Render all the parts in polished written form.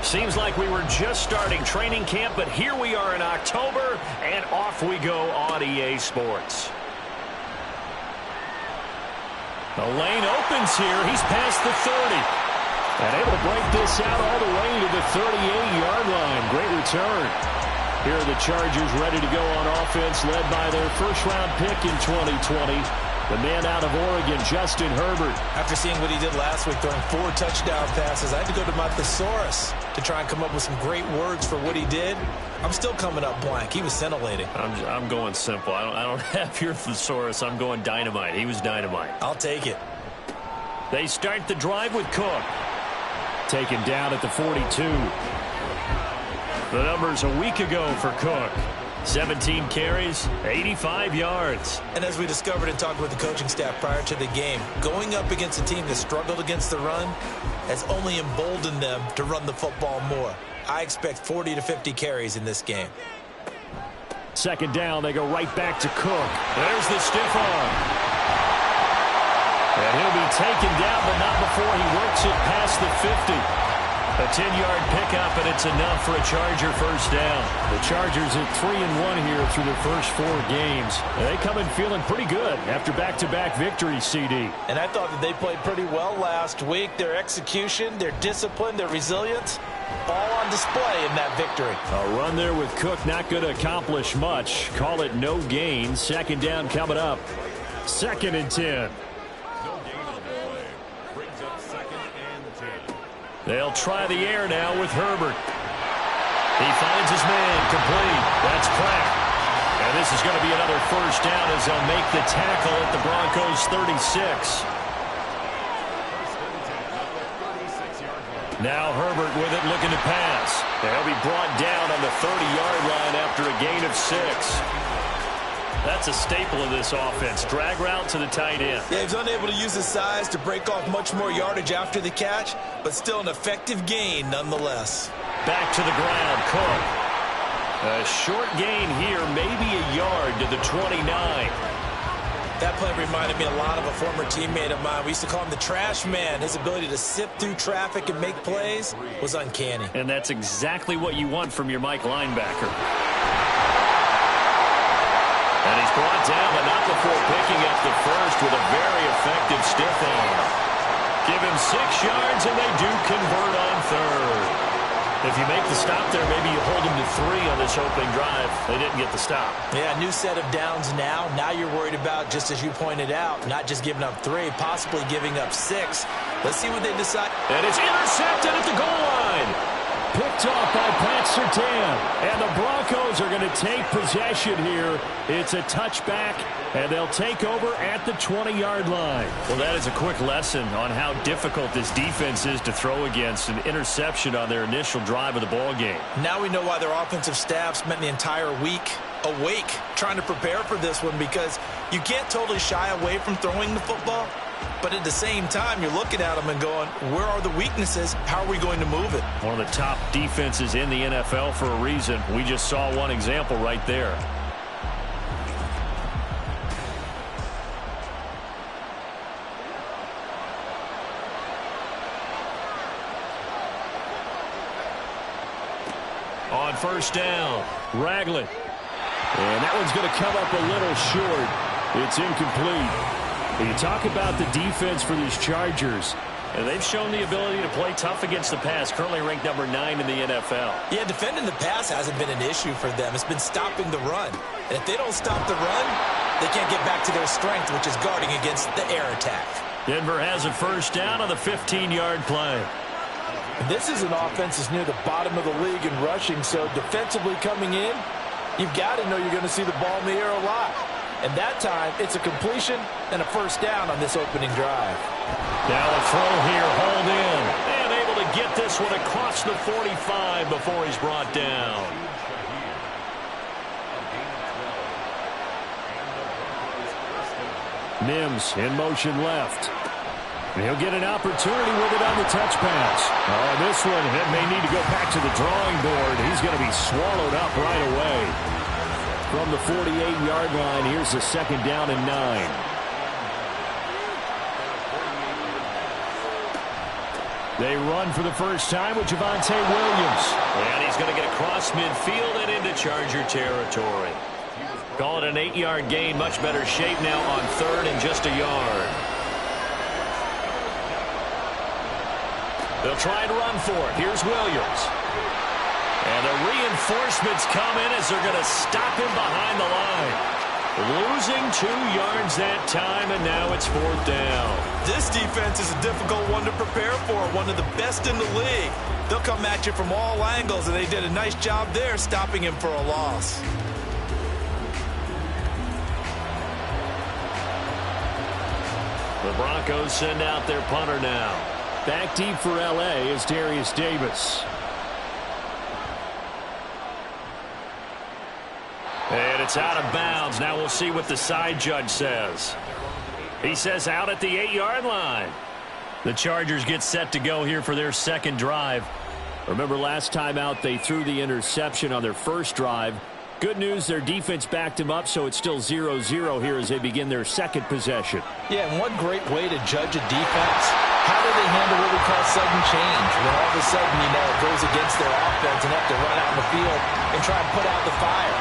Seems like we were just starting training camp, but here we are in October, and off we go on EA Sports. The lane opens here. He's past the 30. And able to break this out all the way to the 38-yard line. Great return. Here are the Chargers ready to go on offense, led by their first-round pick in 2020. The man out of Oregon, Justin Herbert. After seeing what he did last week, throwing 4 touchdown passes, I had to go to my thesaurus to try and come up with some great words for what he did. I'm still coming up blank. He was scintillating. I'm going simple. I don't have your thesaurus. I'm going dynamite. He was dynamite. I'll take it. They start the drive with Cook. Taken down at the 42. The numbers a week ago for Cook. 17 carries, 85 yards. And as we discovered and talked with the coaching staff prior to the game, going up against a team that struggled against the run has only emboldened them to run the football more. I expect 40 to 50 carries in this game. Second down, they go right back to Cook. There's the stiff arm. And he'll be taken down, but not before he works it past the 50. A 10-yard pickup, and it's enough for a Charger first down. The Chargers at 3-1 here through their first 4 games. They come in feeling pretty good after back-to-back victories, CD. And I thought that they played pretty well last week. Their execution, their discipline, their resilience, all on display in that victory. A run there with Cook not going to accomplish much. Call it no gain. Second down coming up. 2nd and 10. They'll try the air now with Herbert. He finds his man, complete. That's Pratt. And this is going to be another first down as they'll make the tackle at the Broncos' 36. Now Herbert with it, looking to pass. They'll be brought down on the 30-yard line after a gain of 6. That's a staple of this offense. Drag route to the tight end. Yeah, he's unable to use his size to break off much more yardage after the catch, but still an effective gain nonetheless. Back to the ground, Cook. A short gain here, maybe a yard to the 29. That play reminded me a lot of a former teammate of mine. We used to call him the trash man. His ability to sift through traffic and make plays was uncanny. And that's exactly what you want from your Mike linebacker. And he's brought down, but not before picking up the first with a very effective stiff arm. Give him 6 yards, and they do convert on 3rd. If you make the stop there, maybe you hold him to 3 on this opening drive. They didn't get the stop. Yeah, new set of downs now. Now you're worried about, just as you pointed out, not just giving up 3, possibly giving up 6. Let's see what they decide. And it's intercepted at the goal line. Picked off by Pat Surtain. And the Broncos are going to take possession here. It's a touchback, and they'll take over at the 20-yard line. Well, that is a quick lesson on how difficult this defense is to throw against. An interception on their initial drive of the ball game. Now we know why their offensive staff spent the entire week awake trying to prepare for this one, because you can't totally shy away from throwing the football. But at the same time, you're looking at them and going, where are the weaknesses? How are we going to move it? One of the top defenses in the NFL for a reason. We just saw one example right there. On first down, Ragland. And that one's going to come up a little short. It's incomplete. You talk about the defense for these Chargers, and they've shown the ability to play tough against the pass, currently ranked number 9 in the NFL. Yeah, defending the pass hasn't been an issue for them. It's been stopping the run. And if they don't stop the run, they can't get back to their strength, which is guarding against the air attack. Denver has a first down on the 15-yard play. This is an offense that's near the bottom of the league in rushing, so defensively coming in, you've got to know you're going to see the ball in the air a lot. And that time, it's a completion and a first down on this opening drive. Now a throw here, hauled in. And able to get this one across the 45 before he's brought down. Mims in motion left. And he'll get an opportunity with it on the touch pass. Oh, this one may need to go back to the drawing board. He's going to be swallowed up right away. From the 48-yard line, here's the 2nd down and 9. They run for the first time with Javonte Williams. And he's going to get across midfield and into Charger territory. Call it an 8-yard gain. Much better shape now on third and just a yard. They'll try and run for it. Here's Williams. And the reinforcements come in as they're going to stop him behind the line. Losing 2 yards that time, and now it's 4th down. This defense is a difficult one to prepare for, one of the best in the league. They'll come at you from all angles, and they did a nice job there stopping him for a loss. The Broncos send out their punter now. Back deep for L.A. is Darius Davis. And it's out of bounds. Now we'll see what the side judge says. He says out at the 8-yard line. The Chargers get set to go here for their second drive. Remember last time out they threw the interception on their first drive. Good news, their defense backed him up, so it's still 0-0 here as they begin their second possession. Yeah, and one great way to judge a defense. How do they handle what we call sudden change? When all of a sudden, it goes against their offense and have to run out in the field and try and put out the fire.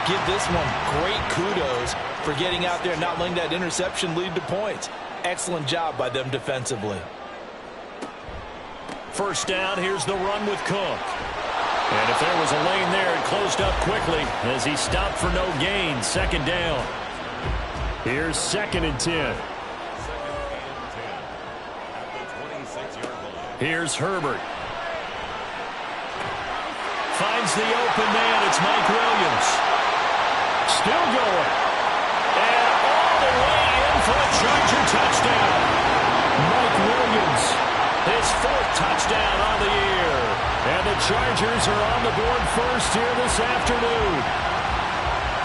Give this one great kudos for getting out there and not letting that interception lead to points. Excellent job by them defensively. First down, here's the run with Cook. And if there was a lane there, it closed up quickly as he stopped for no gain. Second down. Here's 2nd and 10. Here's Herbert. Finds the open man. It's Mike Williams. Still going. And all the way in for a Charger touchdown. Mike Williams. His 4th touchdown on the year. And the Chargers are on the board first here this afternoon.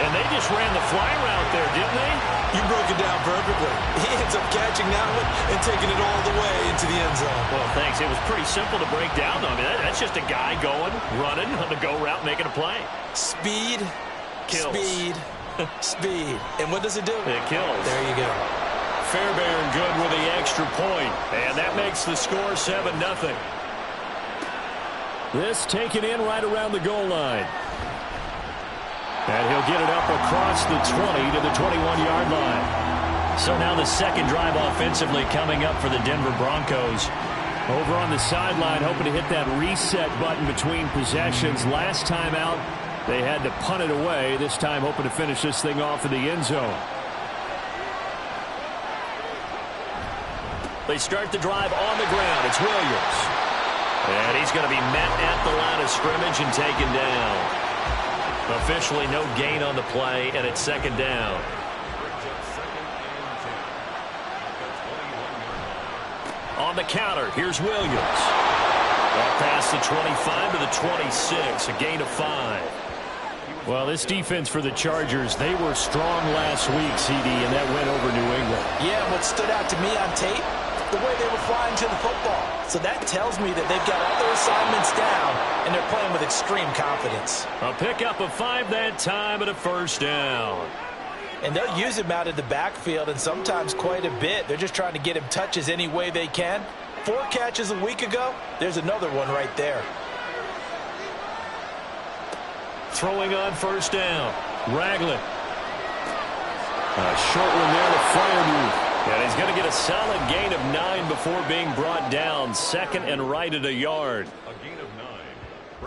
And they just ran the fly route there, didn't they? You broke it down perfectly. He ends up catching that one and taking it all the way into the end zone. Well, thanks. It was pretty simple to break down. I mean, that's just a guy going, running on the go route, making a play. Speed. Kills. Speed. Speed. And what does it do? It kills. There you go. Fairbairn good with the extra point. And that makes the score 7-0. This taken in right around the goal line. And he'll get it up across the 20 to the 21-yard line. So now the second drive offensively coming up for the Denver Broncos. Over on the sideline, hoping to hit that reset button between possessions. Last time out, they had to punt it away. This time hoping to finish this thing off in the end zone. They start the drive on the ground. It's Williams. And he's going to be met at the line of scrimmage and taken down. Officially no gain on the play, and it's second down. On the counter, here's Williams. That past the 25 to the 26, a gain of 5. Well, this defense for the Chargers, they were strong last week, CD, and that went over New England. Yeah, what stood out to me on tape, the way they were flying to the football. So that tells me that they've got all their assignments down, and they're playing with extreme confidence. A pickup of 5 that time and a first down. And they'll use him out of the backfield, and sometimes quite a bit. They're just trying to get him touches any way they can. 4 catches a week ago, there's another one right there. Throwing on first down. Ragland. A short one there to Freiermuth. And he's going to get a solid gain of 9 before being brought down. Second and right at a yard.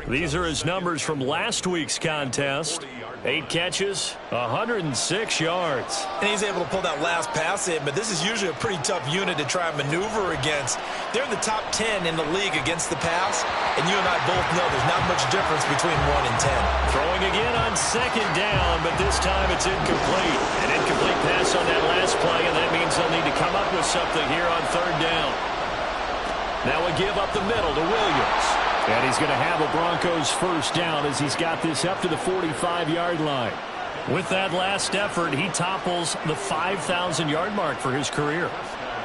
These are his numbers from last week's contest. 8 catches, 106 yards. And he's able to pull that last pass in, but this is usually a pretty tough unit to try and maneuver against. They're in the top 10 in the league against the pass, and you and I both know there's not much difference between 1 and 10. Throwing again on second down, but this time it's incomplete. An incomplete pass on that last play, and that means they'll need to come up with something here on third down. Now we give up the middle to Williams. And he's going to have a Broncos first down as he's got this up to the 45-yard line. With that last effort, he topples the 5,000-yard mark for his career.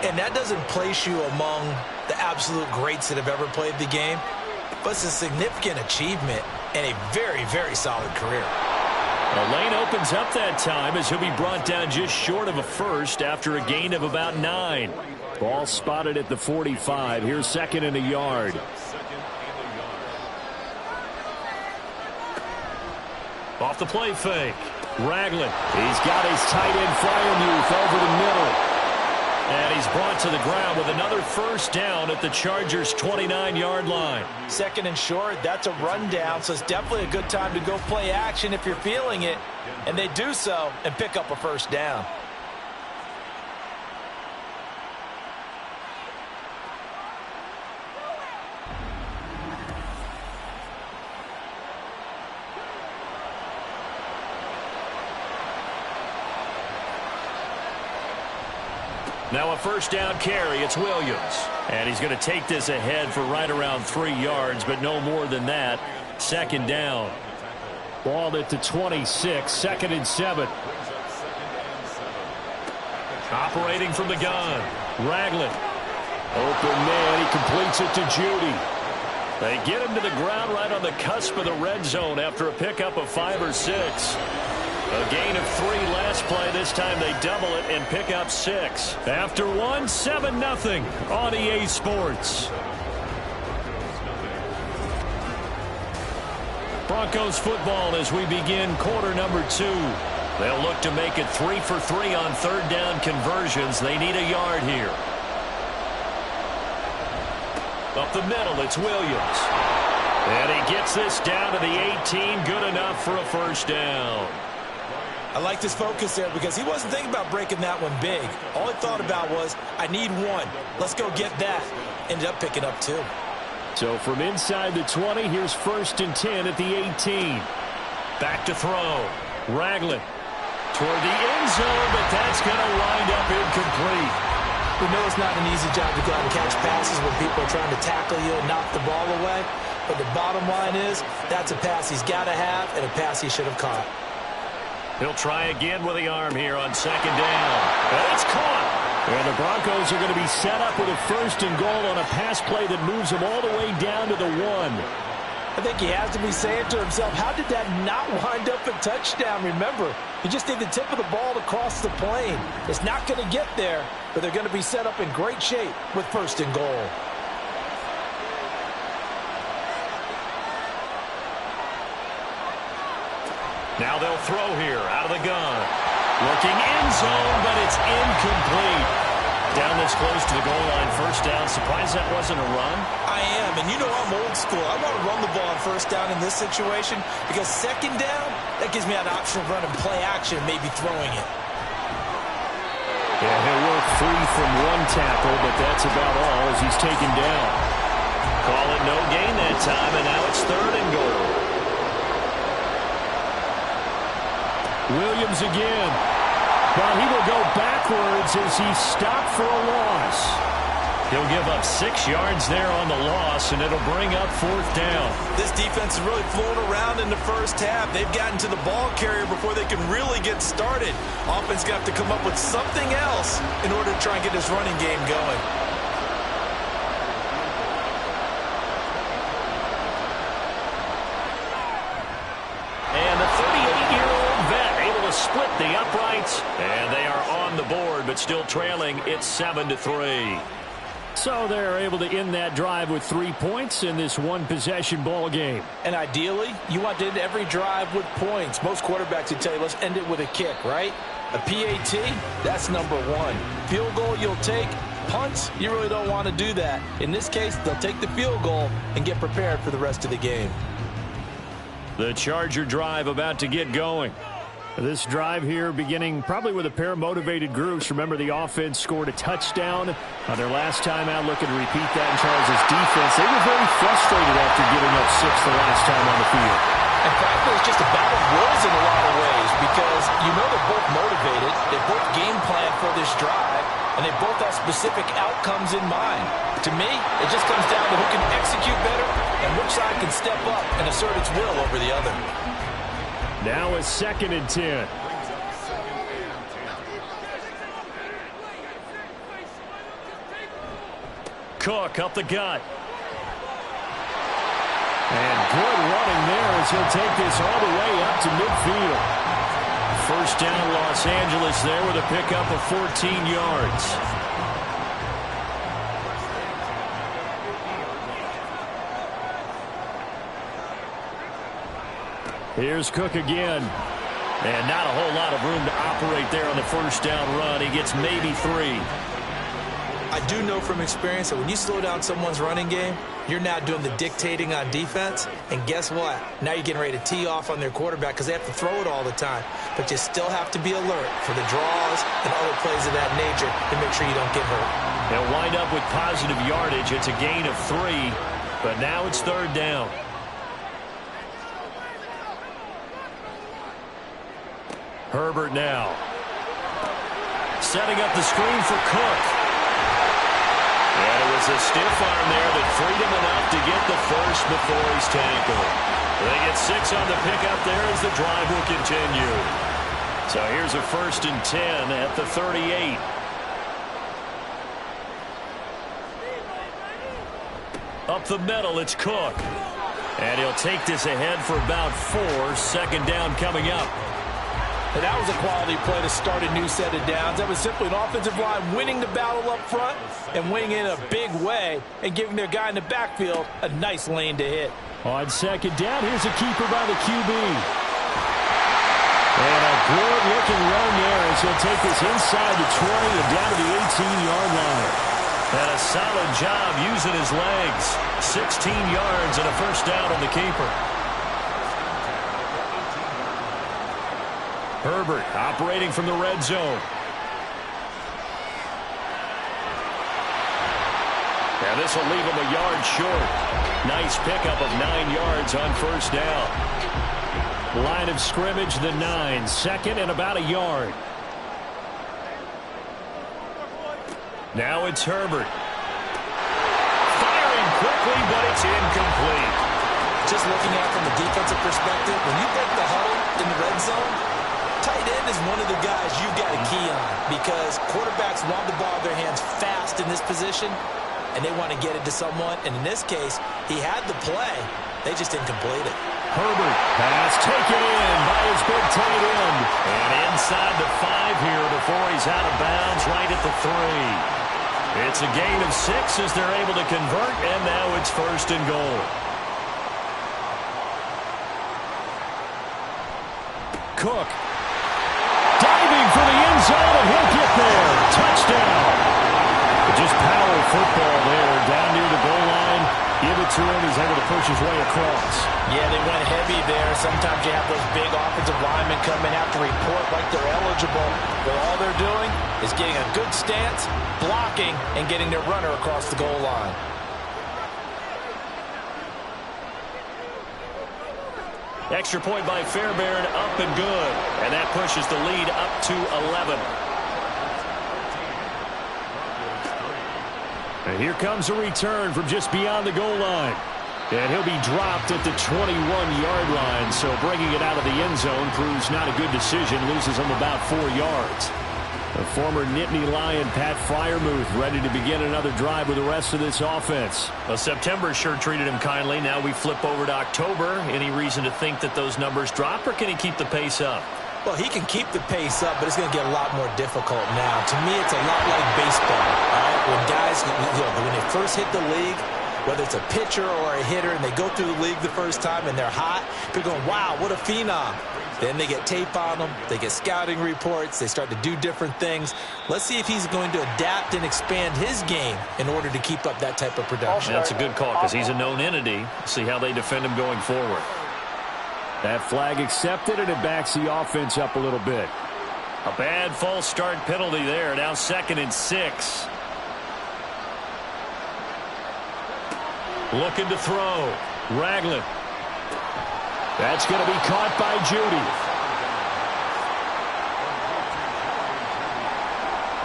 And that doesn't place you among the absolute greats that have ever played the game, but it's a significant achievement and a very, very solid career. The lane opens up that time as he'll be brought down just short of a first after a gain of about 9. Ball spotted at the 45. Here's second and a yard. Off the play fake. Ragland. He's got his tight end Freiermuth over the middle. And he's brought to the ground with another first down at the Chargers' 29-yard line. Second and short, that's a rundown, so it's definitely a good time to go play action if you're feeling it. And they do so and pick up a first down. Now a first down carry. It's Williams. And he's going to take this ahead for right around 3 yards, but no more than that. Second down. Ball at the 26. Second and 7. Operating from the gun. Ragland. Open man. He completes it to Judy. They get him to the ground right on the cusp of the red zone after a pickup of 5 or 6. A gain of 3 last play. This time they double it and pick up 6. After 1, 7-0 on EA Sports. Broncos football as we begin quarter number 2. They'll look to make it 3 for 3 on third down conversions. They need a yard here. Up the middle, it's Williams. And he gets this down to the 18. Good enough for a first down. I like this focus there because he wasn't thinking about breaking that one big. All he thought about was, I need 1. Let's go get that. Ended up picking up 2. So from inside the 20, here's first and 10 at the 18. Back to throw. Ragland toward the end zone, but that's going to wind up incomplete. We know it's not an easy job to go out and catch passes when people are trying to tackle you and knock the ball away. But the bottom line is, that's a pass he's got to have and a pass he should have caught. He'll try again with the arm here on second down. And it's caught. And the Broncos are going to be set up with a first and goal on a pass play that moves them all the way down to the 1. I think he has to be saying to himself, how did that not wind up a touchdown? Remember, you just need the tip of the ball to cross the plane. It's not going to get there, but they're going to be set up in great shape with first and goal. Now they'll throw here out of the gun. Looking end zone, but it's incomplete. Down this close to the goal line, first down. Surprised that wasn't a run? I am, and you know I'm old school. I want to run the ball on first down in this situation because second down, that gives me an option of running play action, maybe throwing it. Yeah, he'll work free from 1 tackle, but that's about all as he's taken down. Call it no gain that time, and now it's third and goal. Williams again. But he will go backwards as he's stopped for a loss. He'll give up 6 yards there on the loss, and it'll bring up fourth down. This defense is really flown around in the first half. They've gotten to the ball carrier before they can really get started. Offense got to come up with something else in order to try and get this running game going. And the 38-year-old vet able to split the uprights, and they are on the board, but still trailing. It's 7-3. So they're able to end that drive with 3 points in this one-possession ball game. And ideally, you want to end every drive with points. Most quarterbacks would tell you, let's end it with a kick, right? A PAT, that's number 1. Field goal you'll take. Punts, you really don't want to do that. In this case, they'll take the field goal and get prepared for the rest of the game. The Charger drive about to get going. This drive here beginning probably with a pair of motivated groups. Remember, the offense scored a touchdown on their last time out, looking to repeat that in Charles' defense. They were very frustrated after giving up 6 the last time on the field. And frankly, it's just a battle of wills in a lot of ways because you know they're both motivated. They both game plan for this drive, and they both have specific outcomes in mind. To me, it just comes down to who can execute better and which side can step up and assert its will over the other. Now a 2nd and 10. Cook up the gut. And good running there as he'll take this all the way up to midfield. First down Los Angeles there with a pickup of 14 yards. Here's Cook again. And not a whole lot of room to operate there on the first down run. He gets maybe 3. I do know from experience that when you slow down someone's running game, you're now doing the dictating on defense. And guess what? Now you're getting ready to tee off on their quarterback because they have to throw it all the time. But you still have to be alert for the draws and other plays of that nature to make sure you don't get hurt. They'll wind up with positive yardage. It's a gain of 3, but now it's 3rd down. Herbert now. Setting up the screen for Cook. And it was a stiff arm there that freed him enough to get the first before he's tackled. They get 6 on the pickup there as the drive will continue. So here's a 1st and 10 at the 38. Up the middle, it's Cook. And he'll take this ahead for about 4. 2nd down coming up. And that was a quality play to start a new set of downs. That was simply an offensive line winning the battle up front and winning it in a big way and giving their guy in the backfield a nice lane to hit. On 2nd down, here's a keeper by the QB. And a good-looking run there as he'll take this inside the 20 and down to the 18-yard line. And a solid job using his legs. 16 yards and a 1st down on the keeper. Herbert operating from the red zone. And this will leave him a yard short. Nice pickup of 9 yards on 1st down. Line of scrimmage, the 9. 2nd and about a yard. Now it's Herbert. Firing quickly, but it's incomplete. Just looking at it from a defensive perspective, when you break the huddle in the red zone, tight end is one of the guys you've got to key on because quarterbacks want the ball in their hands fast in this position, and they want to get it to someone. And in this case, he had the play. They just didn't complete it. Herbert pass taken in by his big tight end. And inside the 5 here before he's out of bounds right at the 3. It's a gain of 6 as they're able to convert, and now it's 1st and goal. Cook. Diving for the end zone, and he'll get there. Touchdown. Just power football there, down near the goal line. Give it to him. He's able to push his way across. Yeah, they went heavy there. Sometimes you have those big offensive linemen come and have to report like they're eligible. But all they're doing is getting a good stance, blocking, and getting their runner across the goal line. Extra point by Fairbairn, up and good. And that pushes the lead up to 11. And here comes a return from just beyond the goal line. And he'll be dropped at the 21-yard line. So bringing it out of the end zone proves not a good decision. Loses him about 4 yards. The former Nittany Lion, Pat Freiermuth, ready to begin another drive with the rest of this offense. Well, September sure treated him kindly. Now we flip over to October. Any reason to think that those numbers drop, or can he keep the pace up? Well, he can keep the pace up, but it's going to get a lot more difficult now. To me, it's a lot like baseball. All right? When guys, when they first hit the league, whether it's a pitcher or a hitter, and they go through the league the first time and they're hot, they're going, wow, what a phenom. Then they get tape on them. They get scouting reports. They start to do different things. Let's see if he's going to adapt and expand his game in order to keep up that type of production. That's a good call because he's a known entity. See how they defend him going forward. That flag accepted, and it backs the offense up a little bit. A bad false start penalty there. Now 2nd and 6. Looking to throw. Ragland. That's going to be caught by Judy.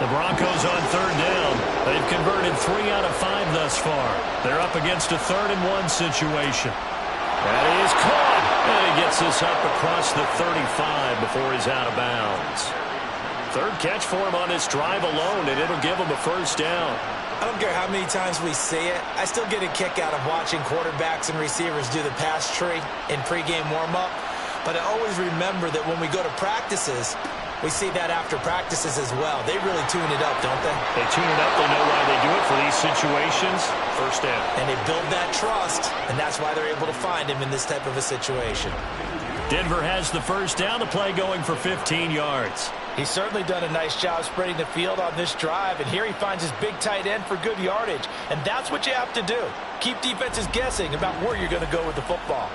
The Broncos on 3rd down. They've converted 3 out of 5 thus far. They're up against a 3rd and 1 situation. That is caught. And he gets this up across the 35 before he's out of bounds. 3rd catch for him on this drive alone, and it'll give him a 1st down. I don't care how many times we say it. I still get a kick out of watching quarterbacks and receivers do the pass tree in pregame warm-up. But I always remember that when we go to practices, we see that after practices as well. They really tune it up, don't they? They tune it up. They know why they do it for these situations. 1st down. And they build that trust, and that's why they're able to find him in this type of a situation. Denver has the first down. The play going for 15 yards. He's certainly done a nice job spreading the field on this drive, and here he finds his big tight end for good yardage. And that's what you have to do. Keep defenses guessing about where you're going to go with the football.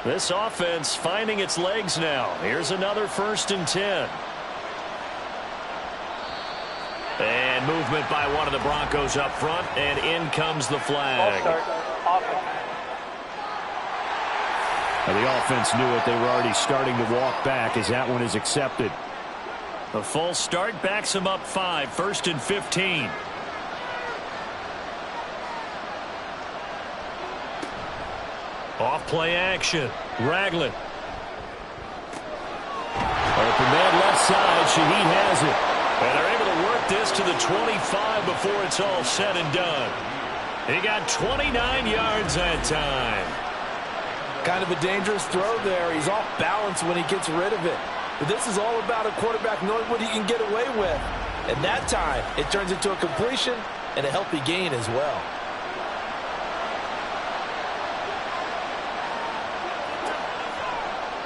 This offense finding its legs now. Here's another 1st and 10. And movement by one of the Broncos up front, and in comes the flag. And the offense knew it. They were already starting to walk back as that one is accepted. A full start backs him up 5, 1st and 15. Off play action. Ragland. Open man left side. Shaheed has it. And they're able to work this to the 25 before it's all said and done. He got 29 yards that time. Kind of a dangerous throw there. He's off balance when he gets rid of it. But this is all about a quarterback knowing what he can get away with. And that time, it turns into a completion and a healthy gain as well.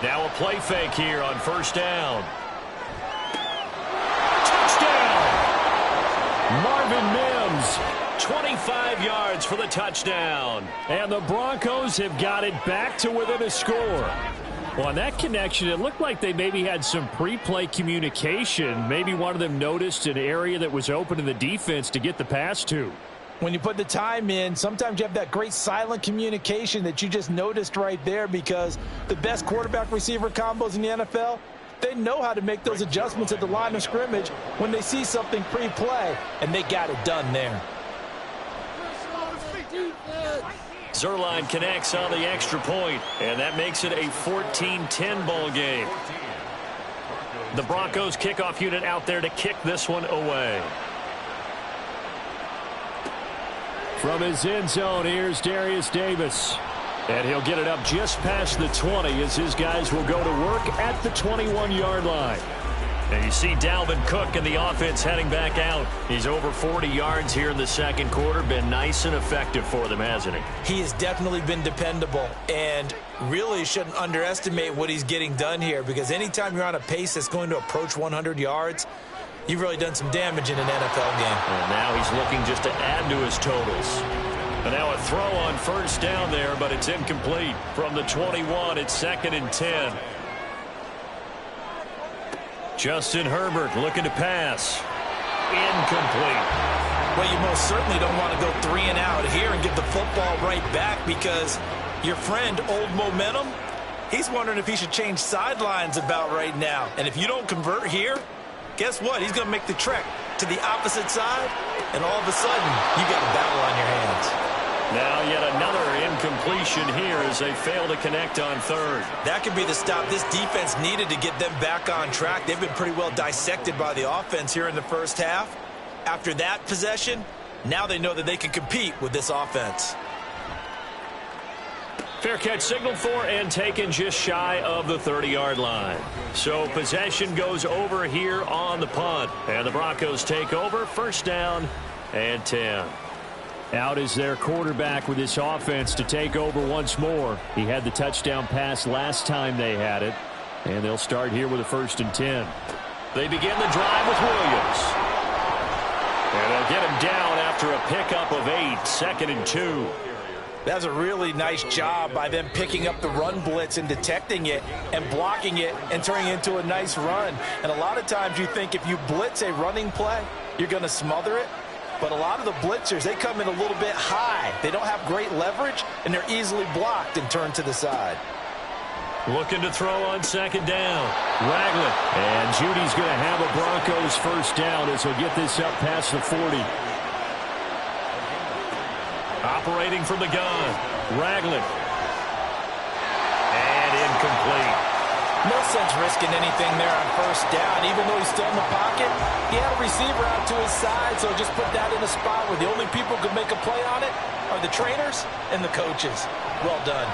Now a play fake here on 1st down. Touchdown! Marvin Mims. 25 yards for the touchdown. And the Broncos have got it back to within a score. Well, on that connection, it looked like they maybe had some pre-play communication. Maybe one of them noticed an area that was open in the defense to get the pass to. When you put the time in, sometimes you have that great silent communication that you just noticed right there, because the best quarterback-receiver combos in the NFL, they know how to make those adjustments at the line of scrimmage when they see something pre-play, and they got it done there. Zuerlein connects on the extra point, and that makes it a 14-10 ball game. The Broncos kickoff unit out there to kick this one away. From his end zone, here's Darius Davis. And he'll get it up just past the 20 as his guys will go to work at the 21-yard line. And you see Dalvin Cook and the offense heading back out. He's over 40 yards here in the second quarter. Been nice and effective for them, hasn't he? He has definitely been dependable, and really shouldn't underestimate what he's getting done here, because anytime you're on a pace that's going to approach 100 yards, you've really done some damage in an NFL game. And now he's looking just to add to his totals. And now a throw on 1st down there, but it's incomplete. From the 21, it's 2nd and 10. Justin Herbert looking to pass. Incomplete. Well, you most certainly don't want to go 3 and out here and get the football right back, because your friend, Old Momentum, he's wondering if he should change sidelines about right now. And if you don't convert here, guess what? He's going to make the trek to the opposite side, and all of a sudden, you got a battle on your hands. Now yet another incompletion here as they fail to connect on 3rd. That could be the stop this defense needed to get them back on track. They've been pretty well dissected by the offense here in the first half. After that possession, now they know that they can compete with this offense. Fair catch signaled for and taken just shy of the 30-yard line. So possession goes over here on the punt. And the Broncos take over, 1st down and 10. Out is their quarterback with this offense to take over once more. He had the touchdown pass last time they had it. And they'll start here with a 1st and 10. They begin the drive with Williams. And they'll get him down after a pickup of 8, 2nd and 2. That's a really nice job by them picking up the run blitz and detecting it and blocking it and turning it into a nice run. And a lot of times you think if you blitz a running play, you're going to smother it. But a lot of the blitzers, they come in a little bit high. They don't have great leverage, and they're easily blocked and turned to the side. Looking to throw on 2nd down. Ragland. And Judy's going to have a Broncos 1st down as he'll get this up past the 40. Operating from the gun. Ragland. And incomplete. No sense risking anything there on 1st down. Even though he's still in the pocket, he had a receiver out to his side, so just put that in a spot where the only people who can make a play on it are the trainers and the coaches. Well done.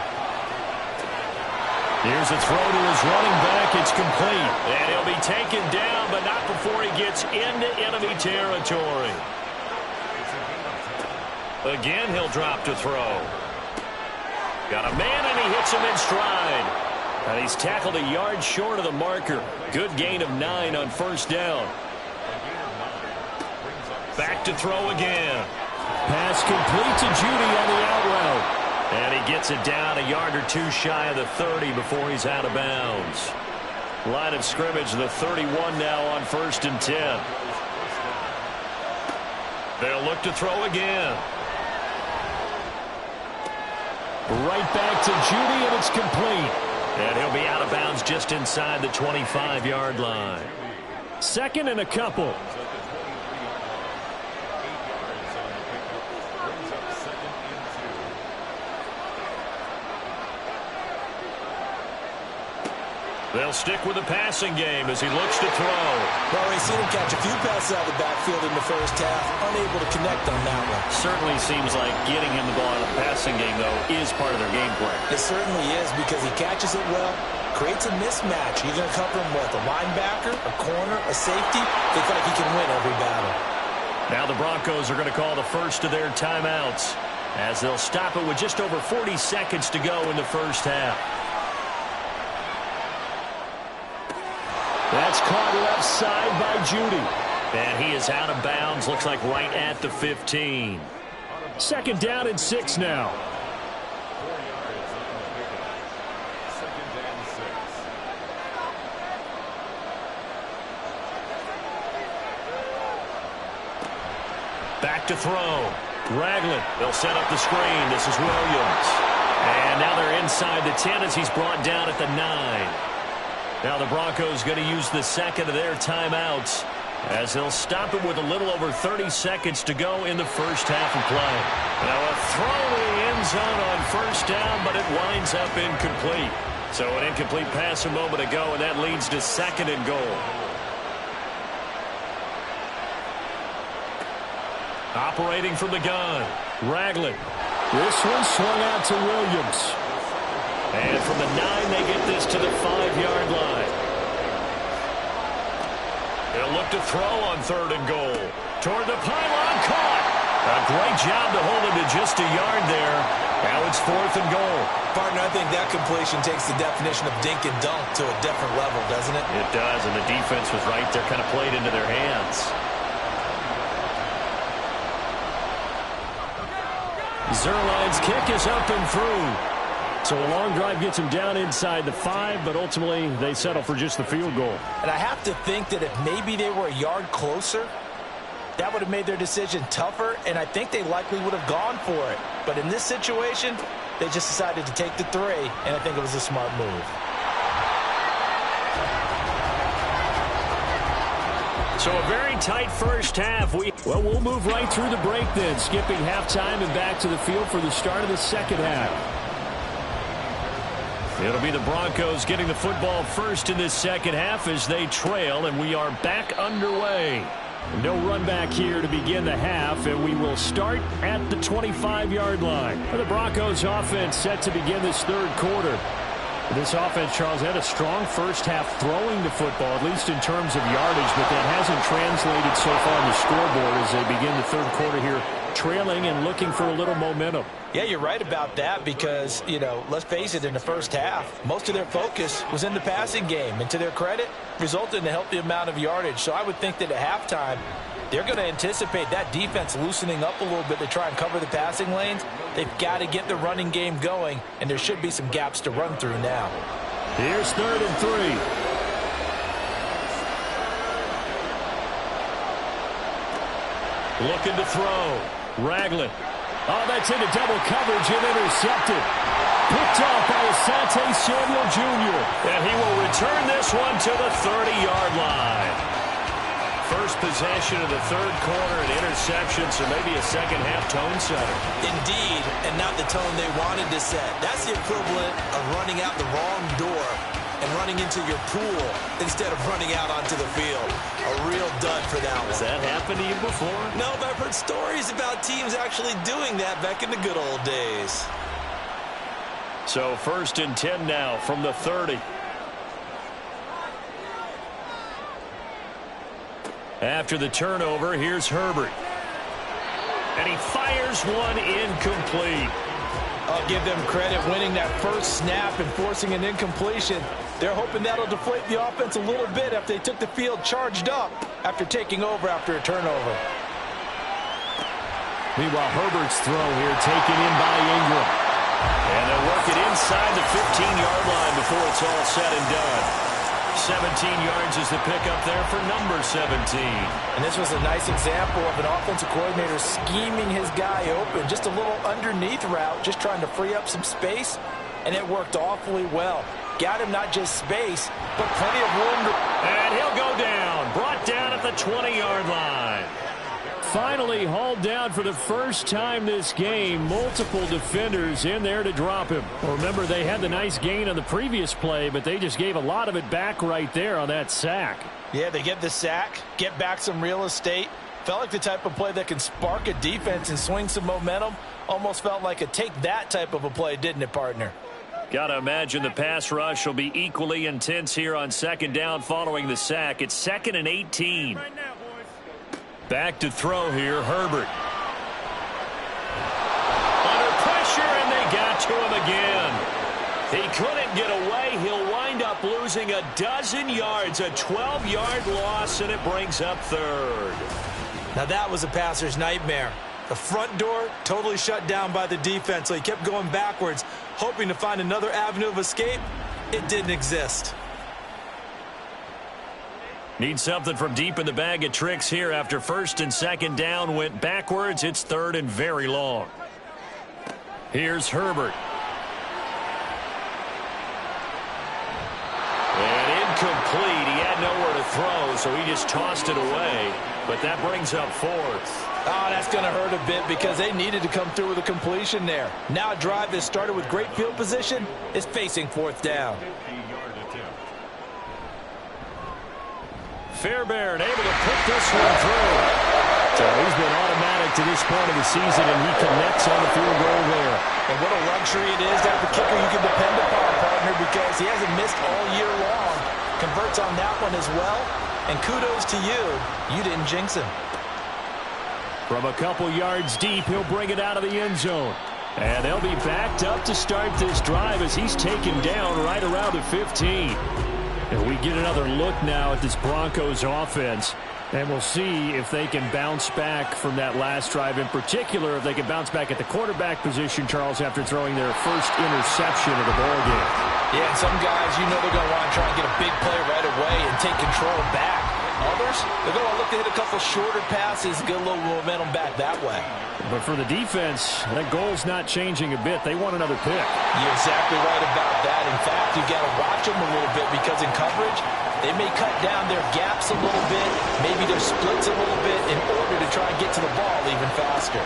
Here's a throw to his running back. It's complete. And he'll be taken down, but not before he gets into enemy territory. Again, he'll drop to throw. Got a man, and he hits him in stride. And he's tackled a yard short of the marker. Good gain of 9 on first down. Back to throw again. Pass complete to Judy on the out route. And he gets it down a yard or two shy of the 30 before he's out of bounds. Line of scrimmage, the 31 now on 1st and 10. They'll look to throw again. Right back to Judy, and it's complete. And he'll be out of bounds just inside the 25-yard line. 2nd and a couple. They'll stick with the passing game as he looks to throw. Well, we've seen him catch a few passes out of the backfield in the first half. Unable to connect on that one. Certainly seems like getting him the ball in the passing game, though, is part of their game plan. It certainly is because he catches it well, creates a mismatch. You're going to cover him with a linebacker, a corner, a safety. They feel like he can win every battle. Now the Broncos are going to call the first of their timeouts as they'll stop it with just over 40 seconds to go in the first half. That's caught left side by Judy. And he is out of bounds, looks like right at the 15. 2nd down and 6 now. Back to throw. Ragland, they'll set up the screen. This is Williams. And now they're inside the 10 as he's brought down at the 9. Now the Broncos going to use the 2nd of their timeouts as they'll stop it with a little over 30 seconds to go in the first half of play. Now a throw to the end zone on first down, but it winds up incomplete. So an incomplete pass a moment ago, and that leads to 2nd and goal. Operating from the gun, Ragland. This one swung out to Williams. And from the 9, they get this to the 5-yard line. They'll look to throw on 3rd and goal. Toward the pylon, caught. A great job to hold him to just a yard there. Now it's 4th and goal. Partner, I think that completion takes the definition of dink and dunk to a different level, doesn't it? It does, and the defense was right there, kind of played into their hands. Zuerlein's kick is up and through. So a long drive gets him down inside the 5, but ultimately they settle for just the field goal. And I have to think that if maybe they were a yard closer, that would have made their decision tougher, and I think they likely would have gone for it. But in this situation, they just decided to take the 3, and I think it was a smart move. So a very tight first half. Well, we'll move right through the break then, skipping halftime and back to the field for the start of the second half. It'll be the Broncos getting the football first in this second half as they trail, and we are back underway. No run back here to begin the half, and we will start at the 25-yard line. The Broncos offense set to begin this 3rd quarter. This offense, Charles, had a strong first half throwing the football, at least in terms of yardage, but that hasn't translated so far on the scoreboard as they begin the 3rd quarter here, trailing and looking for a little momentum. Yeah, you're right about that because, let's face it, in the first half, most of their focus was in the passing game. And to their credit, resulted in a healthy amount of yardage. So I would think that at halftime, they're going to anticipate that defense loosening up a little bit to try and cover the passing lanes. They've got to get the running game going, and there should be some gaps to run through now. Here's 3rd and 3. Looking to throw. Ragland. Oh, that's into double coverage and intercepted. Picked off by Asante Samuel Jr. And he will return this one to the 30-yard line. First possession of the 3rd quarter, an interception, so maybe a second-half tone setter. Indeed, and not the tone they wanted to set. That's the equivalent of running out the wrong door and running into your pool instead of running out onto the field. A real dud for that one. Has that happened to you before? No, but I've heard stories about teams actually doing that back in the good old days. So 1st and 10 now from the 30. After the turnover, here's Herbert. And he fires one incomplete. I'll give them credit winning that first snap and forcing an incompletion. They're hoping that'll deflate the offense a little bit after they took the field charged up after taking over after a turnover. Meanwhile, Herbert's throw here taken in by Ingram. And they'll work it inside the 15-yard line before it's all said and done. 17 yards is the pickup there for number 17. And this was a nice example of an offensive coordinator scheming his guy open. Just a little underneath route, just trying to free up some space, and it worked awfully well. Got him not just space, but plenty of room. And he'll go down. Brought down at the 20-yard line. Finally hauled down for the first time this game. Multiple defenders in there to drop him. Well, remember, they had the nice gain on the previous play, but they just gave a lot of it back right there on that sack. Yeah, they get the sack, get back some real estate. Felt like the type of play that can spark a defense and swing some momentum. Almost felt like a take that type of a play, didn't it, partner? Got to imagine the pass rush will be equally intense here on second down following the sack. It's 2nd and 18. Back to throw here, Herbert. Under pressure, and they got to him again. He couldn't get away. He'll wind up losing a dozen yards, a 12-yard loss, and it brings up 3rd. Now that was a passer's nightmare. The front door totally shut down by the defense, so he kept going backwards, hoping to find another avenue of escape. It didn't exist. Need something from deep in the bag of tricks here after 1st and 2nd down went backwards. It's 3rd and very long. Here's Herbert. And incomplete. He had nowhere to throw, so he just tossed it away. But that brings up 4th. Oh, that's going to hurt a bit because they needed to come through with a completion there. Now a drive that started with great field position is facing 4th down. Fairbairn able to put this one through. So he's been automatic to this point of the season, and he connects on the field goal there. And what a luxury it is to have a kicker you can depend upon, partner, because he hasn't missed all year long. Converts on that one as well. And kudos to you. You didn't jinx him. From a couple yards deep, he'll bring it out of the end zone. And they'll be backed up to start this drive as he's taken down right around the 15. And we get another look now at this Broncos offense. And we'll see if they can bounce back from that last drive. In particular, if they can bounce back at the quarterback position, Charles, after throwing their first interception of the ballgame. Yeah, and some guys, you know they're going to want to try and get a big play right away and take control back. Others, they're going to look to hit a couple shorter passes, get a little momentum back that way. But for the defense, that goal's not changing a bit. They want another pick. You're exactly right about that. In fact, you got to watch them a little bit because in coverage, they may cut down their gaps a little bit, maybe their splits a little bit in order to try and get to the ball even faster.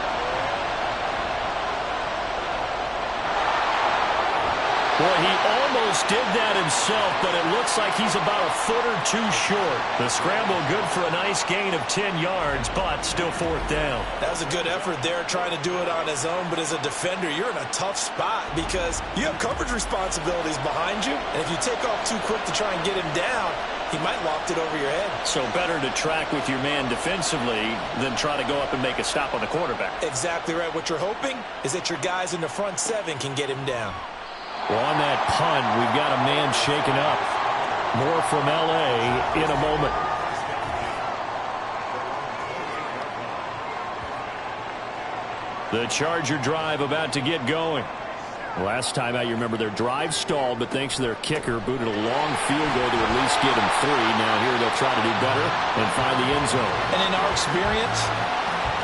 Boy, he almost did that himself, but it looks like he's about a foot or two short. The scramble good for a nice gain of 10 yards, but still 4th down. That was a good effort there trying to do it on his own, but as a defender, you're in a tough spot because you have coverage responsibilities behind you, and if you take off too quick to try and get him down, he might loft it over your head. So better to track with your man defensively than try to go up and make a stop on the quarterback. Exactly right. What you're hoping is that your guys in the front 7 can get him down. Well, on that punt, we've got a man shaken up. More from L.A. in a moment. The Charger drive about to get going. Last time out, you remember their drive stalled, but thanks to their kicker, booted a long field goal to at least get them 3. Now here they'll try to do better and find the end zone. And in our experience,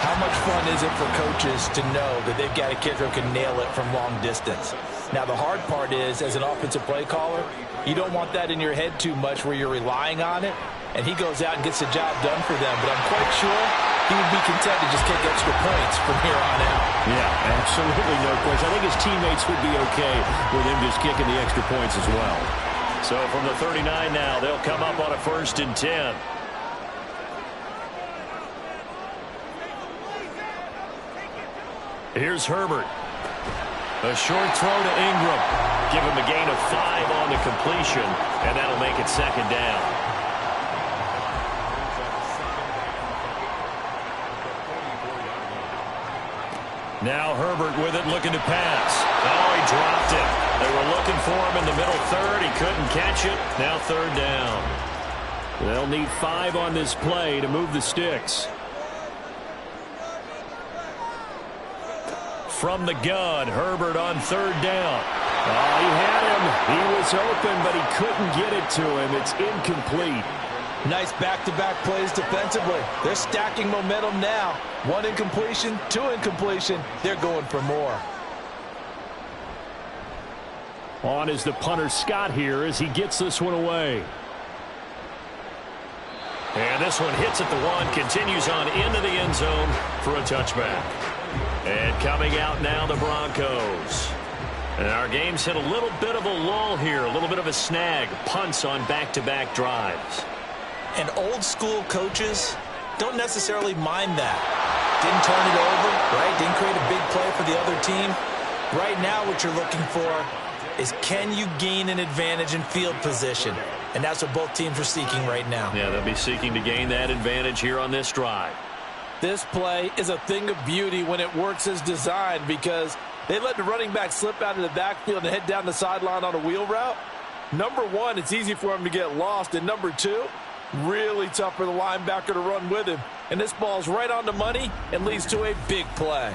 how much fun is it for coaches to know that they've got a kicker who can nail it from long distance? Now, the hard part is, as an offensive play caller, you don't want that in your head too much where you're relying on it, and he goes out and gets the job done for them. But I'm quite sure he would be content to just kick extra points from here on out. Yeah, absolutely no question. I think his teammates would be okay with him just kicking the extra points as well. So from the 39 now, they'll come up on a 1st and 10. Here's Herbert. A short throw to Ingram. Give him a gain of 5 on the completion, and that'll make it 2nd down. Now Herbert with it, looking to pass. Oh, he dropped it. They were looking for him in the middle third. He couldn't catch it. Now third down. They'll need 5 on this play to move the sticks. From the gun, Herbert on third down. Oh, he had him. He was open, but he couldn't get it to him. It's incomplete. Nice back-to-back plays defensively. They're stacking momentum now. 1 incompletion, 2 incompletion. They're going for more. On is the punter Scott here as he gets this one away. And this one hits at the 1, continues on into the end zone for a touchback. And coming out now, the Broncos. And our game's hit a little bit of a lull here, a little bit of a snag. Punts on back-to-back drives. And old-school coaches don't necessarily mind that. Didn't turn it over, right? Didn't create a big play for the other team. Right now what you're looking for is can you gain an advantage in field position? And that's what both teams are seeking right now. Yeah, they'll be seeking to gain that advantage here on this drive. This play is a thing of beauty when it works as designed because they let the running back slip out of the backfield and head down the sideline on a wheel route. Number 1, it's easy for him to get lost. And number 2, really tough for the linebacker to run with him. And this ball's right on the money and leads to a big play.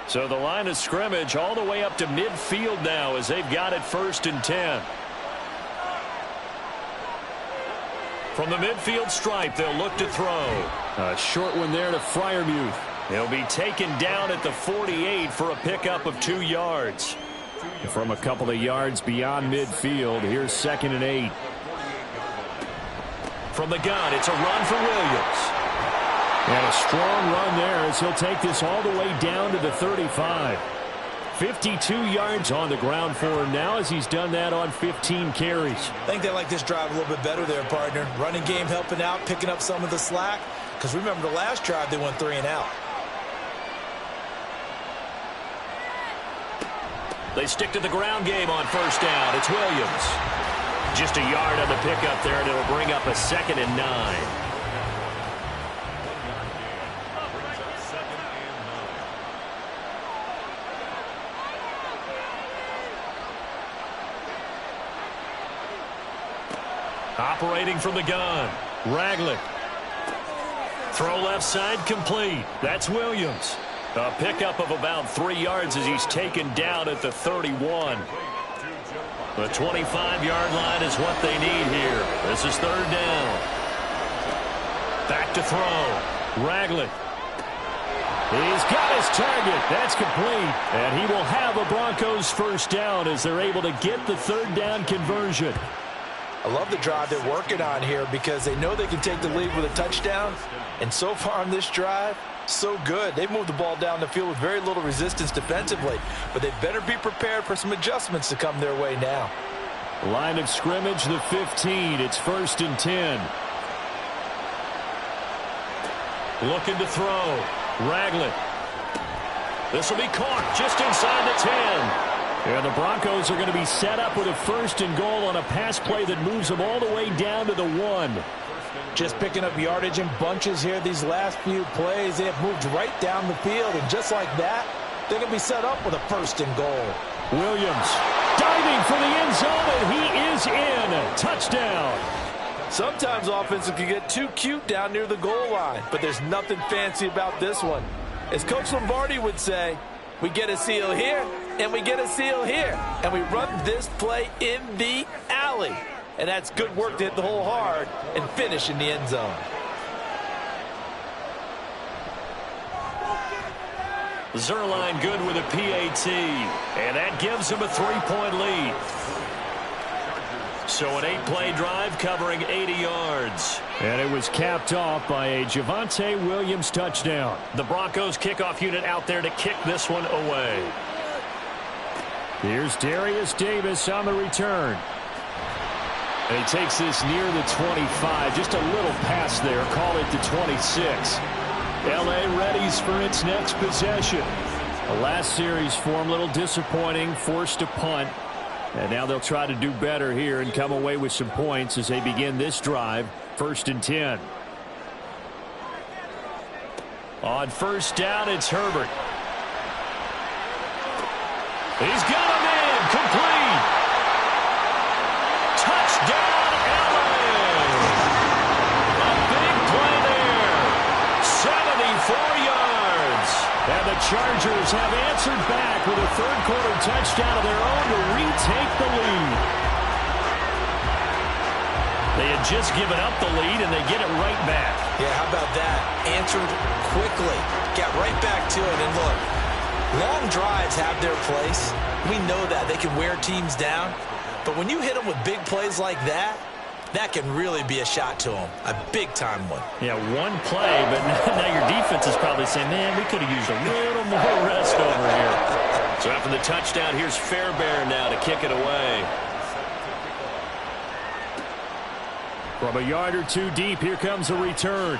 So the line of scrimmage all the way up to midfield now as they've got it 1st and 10. From the midfield stripe, they'll look to throw. A short one there to Freiermuth. He'll be taken down at the 48 for a pickup of 2 yards. From a couple of yards beyond midfield, here's 2nd and 8. From the gun, it's a run for Williams. And a strong run there as he'll take this all the way down to the 35. 52 yards on the ground for him now as he's done that on 15 carries. I think they like this drive a little bit better there, partner. Running game helping out, picking up some of the slack. Because remember the last drive, they went 3 and out. They stick to the ground game on 1st down. It's Williams. Just a yard on the pickup there, and it'll bring up a 2nd and 9. Operating from the gun, Raglick. Throw left side complete. That's Williams. A pickup of about 3 yards as he's taken down at the 31. The 25-yard line is what they need here. This is 3rd down. Back to throw. Raglick. He's got his target. That's complete. And he will have a Broncos 1st down as they're able to get the 3rd down conversion. I love the drive they're working on here because they know they can take the lead with a touchdown. And so far on this drive, so good. They've moved the ball down the field with very little resistance defensively. But they better be prepared for some adjustments to come their way now. Line of scrimmage, the 15. It's 1st and 10. Looking to throw. Raglick. This will be caught just inside the 10. And the Broncos are going to be set up with a 1st and goal on a pass play that moves them all the way down to the 1. Just picking up yardage in bunches here these last few plays. They have moved right down the field, and just like that, they're going to be set up with a 1st and goal. Williams diving for the end zone, and he is in. Touchdown. Sometimes offenses can get too cute down near the goal line, but there's nothing fancy about this one. As Coach Lombardi would say, we get a seal here, and we get a seal here. And we run this play in the alley. And that's good work to hit the hole hard and finish in the end zone. Zuerlein good with a PAT. And that gives him a 3-point lead. So an 8-play drive covering 80 yards. And it was capped off by a Javonte Williams touchdown. The Broncos kickoff unit out there to kick this one away. Here's Darius Davis on the return. And he takes this near the 25. Just a little pass there. Call it the 26. L.A. readies for its next possession. The last series for him, a little disappointing. Forced to punt. And now they'll try to do better here and come away with some points as they begin this drive. 1st and 10. On 1st down, it's Herbert. He's got a man. Complete. Touchdown, LA. A big play there. 74 yards. And the Chargers have answered back with a third-quarter touchdown of their own to retake the lead. They had just given up the lead, and they get it right back. Yeah, how about that? Answered quickly. Got right back to it. And look, long drives have their place. We know that. They can wear teams down. But when you hit them with big plays like that, that can really be a shot to them. A big-time one. Yeah, one play, but now your defense is probably saying, man, we could have used a little more rest over here. So after the touchdown, here's Fairbairn now to kick it away. From a yard or two deep, here comes a return.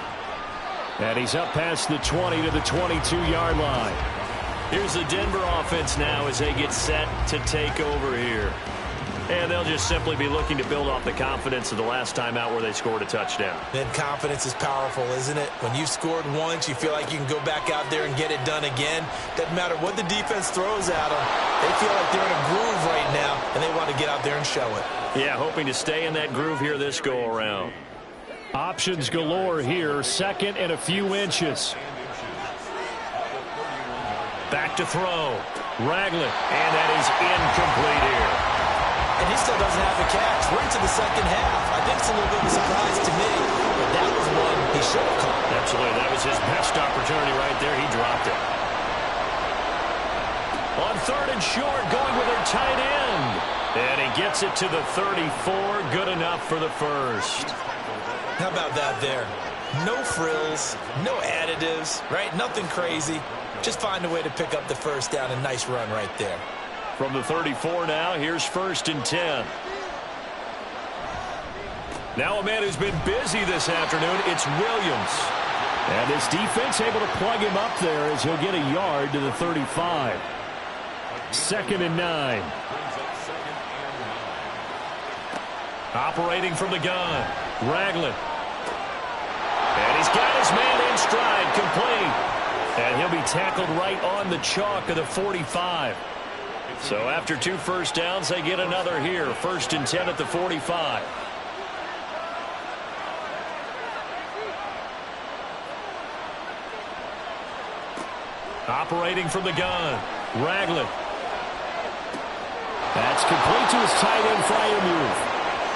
And he's up past the 20 to the 22-yard line. Here's the Denver offense now as they get set to take over here. And they'll just simply be looking to build off the confidence of the last time out where they scored a touchdown. Then confidence is powerful, isn't it? When you've scored once, you feel like you can go back out there and get it done again. Doesn't matter what the defense throws at them. They feel like they're in a groove right now, and they want to get out there and show it. Yeah, hoping to stay in that groove here this go-around. Options galore here. Second and a few inches. Back to throw. Ragland. And that is incomplete here. And he still doesn't have the catch. We're into the second half. I think it's a little bit of a surprise to me, but that was one he should have caught. Absolutely. That was his best opportunity right there. He dropped it. On third and short, going with their tight end. And he gets it to the 34. Good enough for the first. How about that there? No frills, no additives, right? Nothing crazy. Just find a way to pick up the first down. A nice run right there. From the 34 now, here's 1st and 10. Now a man who's been busy this afternoon, it's Williams. And this defense able to plug him up there as he'll get a yard to the 35. 2nd and 9. Operating from the gun, Ragland. And he's got his man in stride, complete. And he'll be tackled right on the chalk of the 45. So after 2 first downs, they get another here. 1st and 10 at the 45. Operating from the gun, Ragland. That's complete to his tight end Freiermuth.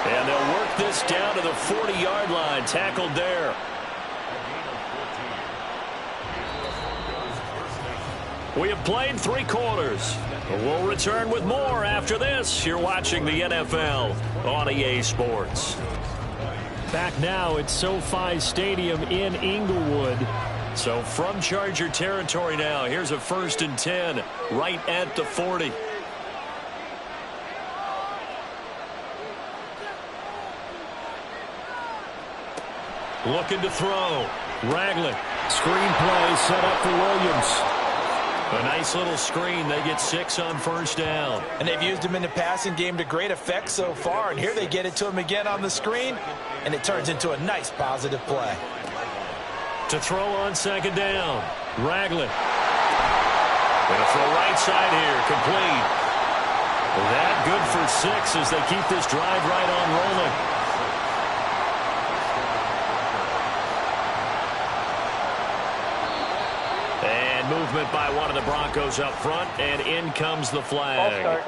And they'll work this down to the 40-yard line. Tackled there. We have played 3 quarters. We'll return with more after this. You're watching the NFL on EA Sports. Back now at SoFi Stadium in Inglewood. So from Charger territory now, here's a 1st and 10 right at the 40. Looking to throw. Ragland. Screen play set up for Williams. A nice little screen. They get 6 on 1st down. And they've used him in the passing game to great effect so far. And here they get it to him again on the screen. And it turns into a nice positive play. To throw on 2nd down. Ragland. Gonna throw right side here. Complete. That good for 6 as they keep this drive right on rolling. Movement by one of the Broncos up front, and in comes the flag.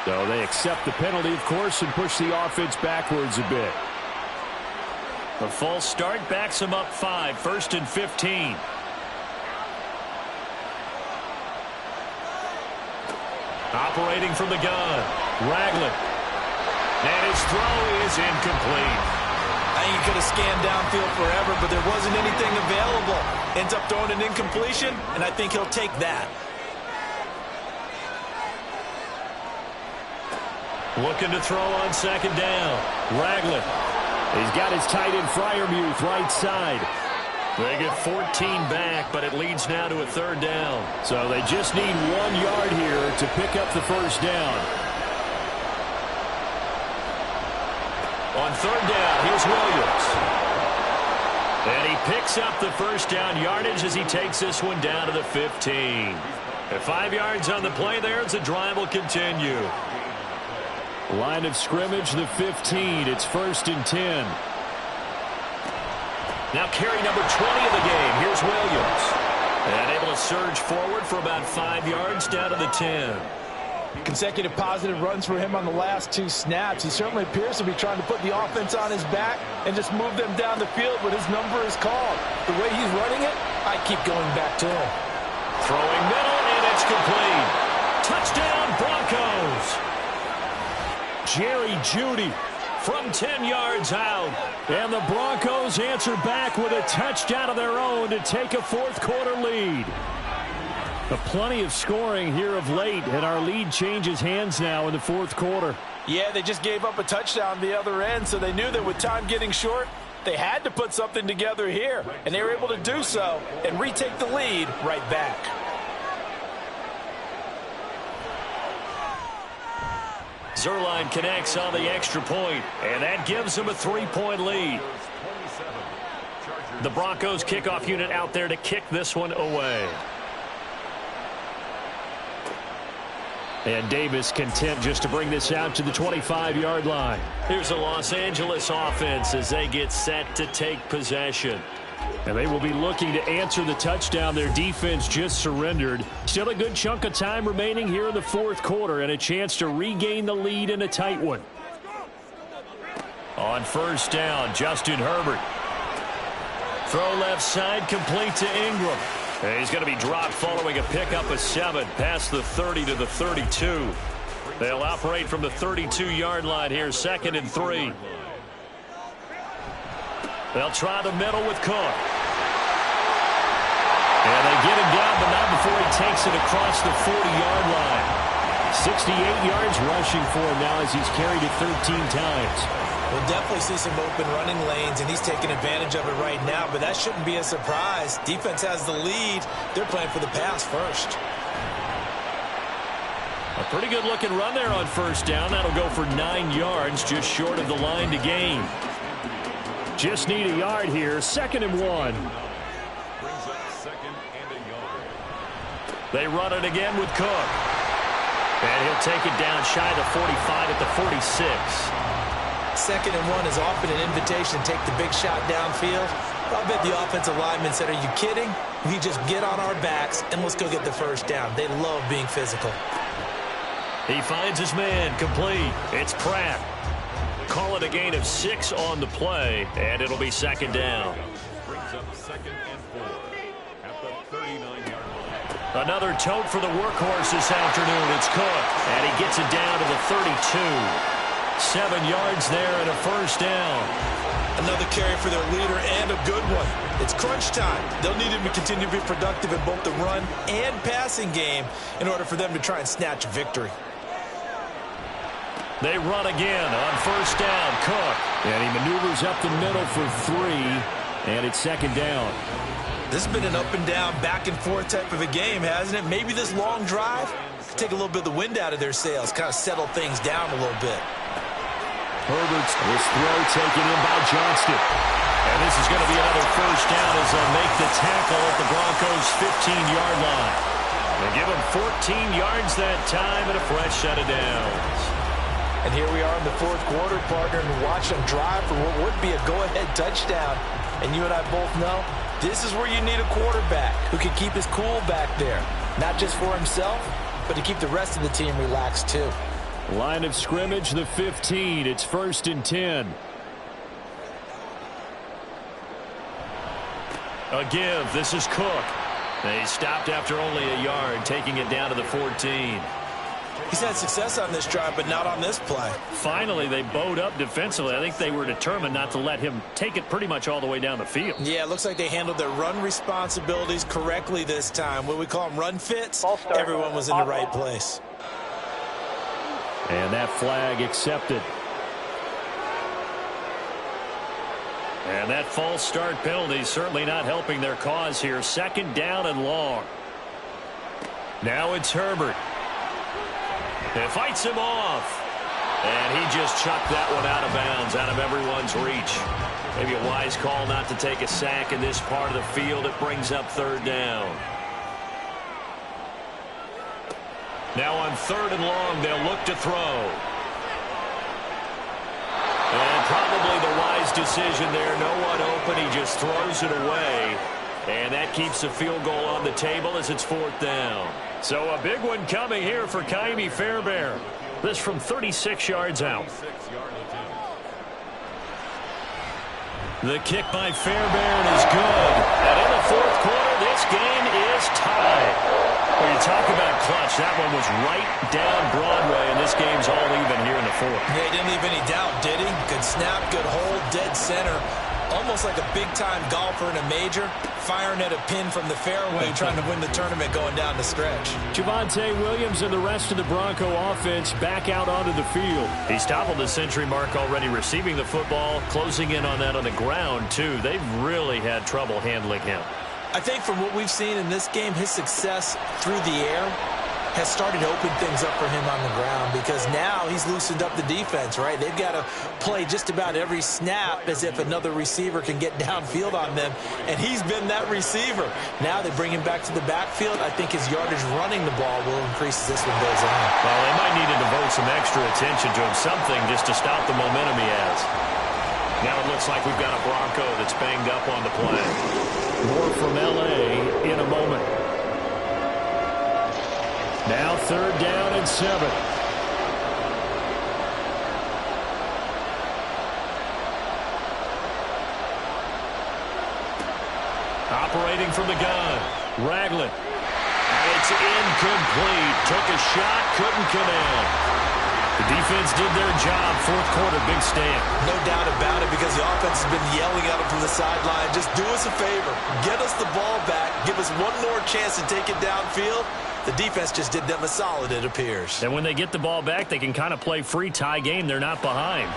So they accept the penalty, of course, and push the offense backwards a bit. The false start backs them up 5, 1st and 15. Operating from the gun, Ragland. And his throw is incomplete. I think he could have scanned downfield forever, but there wasn't anything available. Ends up throwing an incompletion, and I think he'll take that. Looking to throw on 2nd down. Ragland. He's got his tight end Freiermuth right side. They get 14 back, but it leads now to a 3rd down. So they just need 1 yard here to pick up the 1st down. On 3rd down, here's Williams. And he picks up the 1st down yardage as he takes this one down to the 15. At 5 yards on the play there as the drive will continue. Line of scrimmage, the 15. It's 1st and 10. Now carry number 20 of the game. Here's Williams. And able to surge forward for about 5 yards down to the 10. Consecutive positive runs for him on the last 2 snaps. He certainly appears to be trying to put the offense on his back and just move them down the field when his number is called. The way he's running it, I keep going back to him. Throwing middle, and it's complete. Touchdown, Broncos. Jerry Jeudy from 10 yards out. And the Broncos answer back with a touchdown of their own to take a 4th quarter lead. Plenty of scoring here of late, and our lead changes hands now in the 4th quarter. Yeah, they just gave up a touchdown the other end, so they knew that with time getting short, they had to put something together here, and they were able to do so and retake the lead right back. Zuerlein connects on the extra point, and that gives them a 3-point lead. The Broncos kickoff unit out there to kick this one away. And Davis content just to bring this out to the 25-yard line. Here's the Los Angeles offense as they get set to take possession. And they will be looking to answer the touchdown their defense just surrendered. Still a good chunk of time remaining here in the 4th quarter and a chance to regain the lead in a tight one. On 1st down, Justin Herbert. Throw left side, complete to Ingram. And he's going to be dropped following a pickup of 7 past the 30 to the 32. They'll operate from the 32-yard line here, 2nd and 3. They'll try the middle with Cook. And they get him down, but not before he takes it across the 40-yard line. 68 yards rushing for him now as he's carried it 13 times. We'll definitely see some open running lanes, and he's taking advantage of it right now, but that shouldn't be a surprise. Defense has the lead. They're playing for the pass first. A pretty good-looking run there on 1st down. That'll go for 9 yards, just short of the line to gain. Just need a yard here, 2nd and 1. They run it again with Cook. And he'll take it down shy of the 45 at the 46. 2nd and 1 is often an invitation to take the big shot downfield. I bet the offensive lineman said, are you kidding? We just get on our backs and let's go get the 1st down. They love being physical. He finds his man complete. It's Pratt. Call it a gain of 6 on the play, and it'll be 2nd down. Brings up 2nd and 4 at the 39-yard line. Another tote for the workhorse this afternoon. It's Cook, and he gets it down to the 32. 7 yards there and a 1st down. Another carry for their leader and a good one. It's crunch time. They'll need him to continue to be productive in both the run and passing game in order for them to try and snatch a victory. They run again on 1st down. Cook. And he maneuvers up the middle for 3, and it's 2nd down. This has been an up-and-down, back-and-forth type of a game, hasn't it? Maybe this long drive could take a little bit of the wind out of their sails, kind of settle things down a little bit. Herbert's this throw taken in by Johnston. And this is going to be another 1st down as they'll make the tackle at the Broncos' 15-yard line. They give them 14 yards that time and a fresh set of downs. And here we are in the 4th quarter, partner, and watch them drive for what would be a go-ahead touchdown. And you and I both know this is where you need a quarterback who can keep his cool back there. Not just for himself, but to keep the rest of the team relaxed too. Line of scrimmage, the 15. It's 1st and 10. A give. This is Cook. They stopped after only a yard, taking it down to the 14. He's had success on this drive, but not on this play. Finally, they bowed up defensively. I think they were determined not to let him take it pretty much all the way down the field. Yeah, it looks like they handled their run responsibilities correctly this time. What we call them run fits, everyone was in the right place. And that flag accepted. And that false start penalty certainly not helping their cause here. 2nd down and long. Now it's Herbert. It fights him off. And he just chucked that one out of bounds, out of everyone's reach. Maybe a wise call not to take a sack in this part of the field. It brings up 3rd down. Now on 3rd and long, they'll look to throw. And probably the wise decision there. No one open. He just throws it away. And that keeps the field goal on the table as it's 4th down. So a big one coming here for Ka'imi Fairbairn. This from 36 yards out. The kick by Fairbairn is good. And in the 4th quarter, this game is tied. When you talk about clutch, that one was right down Broadway, and this game's all even here in the 4th. Yeah, he didn't leave any doubt, did he? Good snap, good hold, dead center. Almost like a big-time golfer in a major, firing at a pin from the fairway, trying to win the tournament going down the stretch. Javonte Williams and the rest of the Bronco offense back out onto the field. He's toppled the century mark already receiving the football, closing in on that on the ground, too. They've really had trouble handling him. I think from what we've seen in this game, his success through the air has started to open things up for him on the ground because now he's loosened up the defense, right? They've got to play just about every snap as if another receiver can get downfield on them, and he's been that receiver. Now they bring him back to the backfield. I think his yardage running the ball will increase as this one goes on. Well, they might need to devote some extra attention to him, something just to stop the momentum he has. Now it looks like we've got a Bronco that's banged up on the play. More from L.A. in a moment. Now 3rd down and 7. Operating from the gun. Ragland. And it's incomplete. Took a shot, couldn't connect. The defense did their job. 4th quarter, big stand. No doubt about it because the offense has been yelling at him from the sideline. Just do us a favor. Get us the ball back. Give us one more chance to take it downfield. The defense just did them a solid, it appears. And when they get the ball back, they can kind of play free tie game. They're not behind.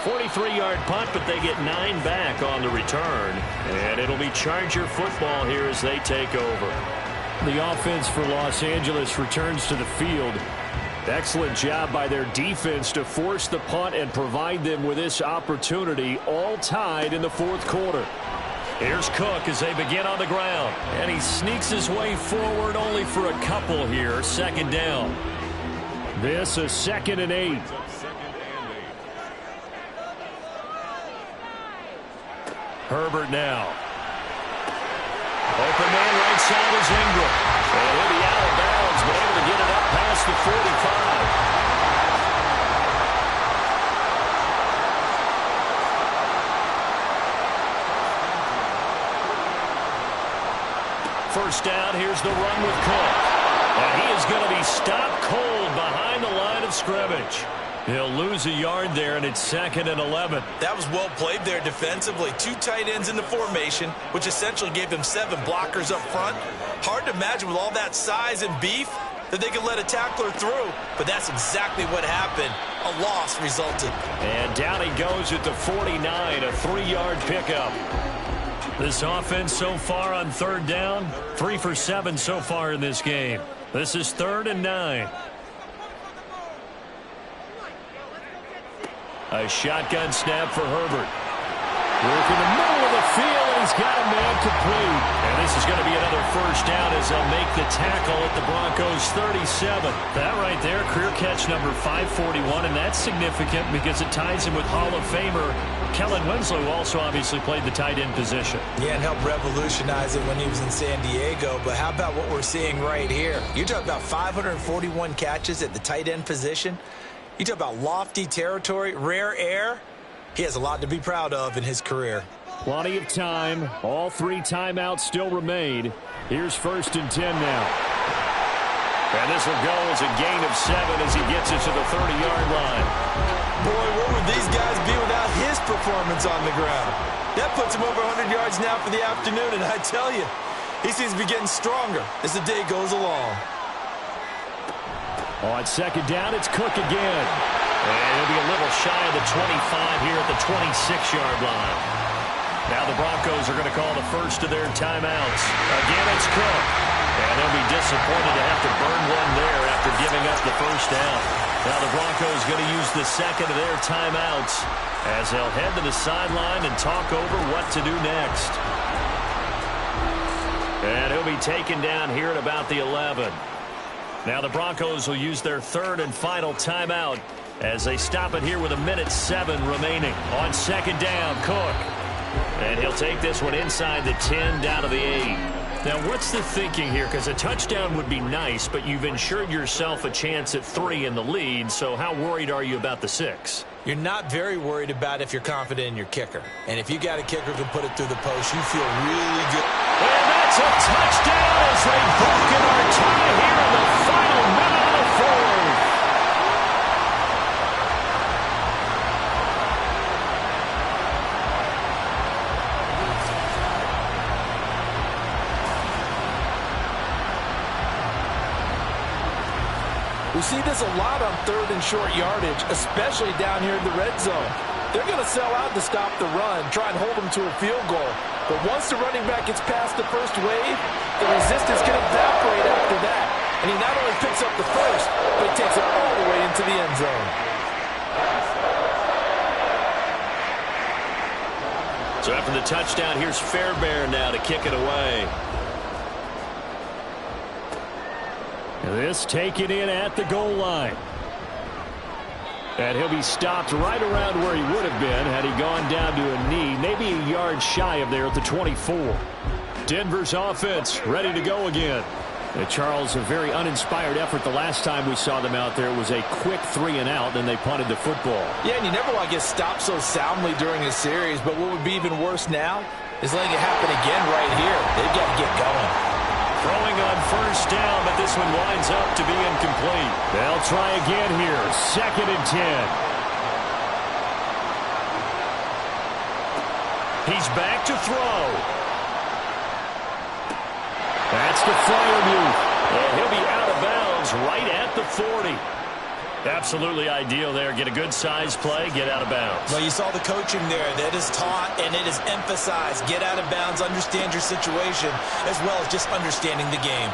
43-yard punt, but they get 9 back on the return. And it'll be Charger football here as they take over. The offense for Los Angeles returns to the field. Excellent job by their defense to force the punt and provide them with this opportunity, all tied in the 4th quarter. Here's Cook as they begin on the ground. And he sneaks his way forward only for a couple here. 2nd down. This is 2nd and 8. Herbert now. Open man right side is Ingram. And he'll be out of bounds, but able to get it up past the 45. First down, here's the run with Cook. And he is going to be stopped cold behind the line of scrimmage. He'll lose a yard there, and it's 2nd and 11. That was well played there defensively. 2 tight ends in the formation, which essentially gave them 7 blockers up front. Hard to imagine with all that size and beef that they could let a tackler through, but that's exactly what happened. A loss resulted. And down he goes at the 49, a 3-yard pickup. This offense so far on 3rd down, 3 for 7 so far in this game. This is 3rd and 9. A shotgun snap for Herbert. Work in the middle of the field, and he's got a man complete. And this is going to be another first down as they'll make the tackle at the Broncos' 37. That right there, career catch number 541, and that's significant because it ties him with Hall of Famer Kellen Winslow, who also obviously played the tight end position. Yeah, and helped revolutionize it when he was in San Diego. But how about what we're seeing right here? You're talking about 541 catches at the tight end position. You talk about lofty territory, rare air. He has a lot to be proud of in his career. Plenty of time. All 3 timeouts still remain. Here's 1st and 10 now. And this will go as a gain of 7 as he gets it to the 30-yard line. Boy, where would these guys be without his performance on the ground? That puts him over 100 yards now for the afternoon, and I tell you, he seems to be getting stronger as the day goes along. On 2nd down, it's Cook again. And he'll be a little shy of the 25 here at the 26-yard line. Now the Broncos are going to call the first of their timeouts. Again, it's Cook. And they'll be disappointed to have to burn one there after giving up the first down. Now the Broncos going to use the second of their timeouts as they'll head to the sideline and talk over what to do next. And he'll be taken down here at about the 11. Now the Broncos will use their third and final timeout as they stop it here with 1:07 remaining. On second down, Cook. And he'll take this one inside the 10 down to the 8. Now, what's the thinking here? Because a touchdown would be nice, but you've ensured yourself a chance at 3 in the lead, so how worried are you about the 6? You're not very worried about if you're confident in your kicker. And if you got a kicker who can put it through the post, you feel really good. And that's a touchdown as they've broken our tie here in the final minute of the fourth. We see this a lot on third and short yardage, especially down here in the red zone. They're going to sell out to stop the run, try and hold them to a field goal. But once the running back gets past the first wave, the resistance can evaporate after that. And he not only picks up the first, but he takes it all the way into the end zone. So after the touchdown, here's Fairbairn now to kick it away. This taken in at the goal line. And he'll be stopped right around where he would have been had he gone down to a knee, maybe a yard shy of there at the 24. Denver's offense ready to go again. Charles, a very uninspired effort the last time we saw them out there. It was a quick 3 and out, and they punted the football. Yeah, and you never want to get stopped so soundly during a series, but what would be even worse now is letting it happen again right here. They've got to get going. Throwing on first down, but this one winds up to be incomplete. They'll try again here. 2nd and 10. He's back to throw. That's the Freiermuth. And he'll be out of bounds right at the 40. Absolutely ideal there. Get a good size play, get out of bounds. Well, you saw the coaching there. That is taught and it is emphasized. Get out of bounds, understand your situation, as well as just understanding the game.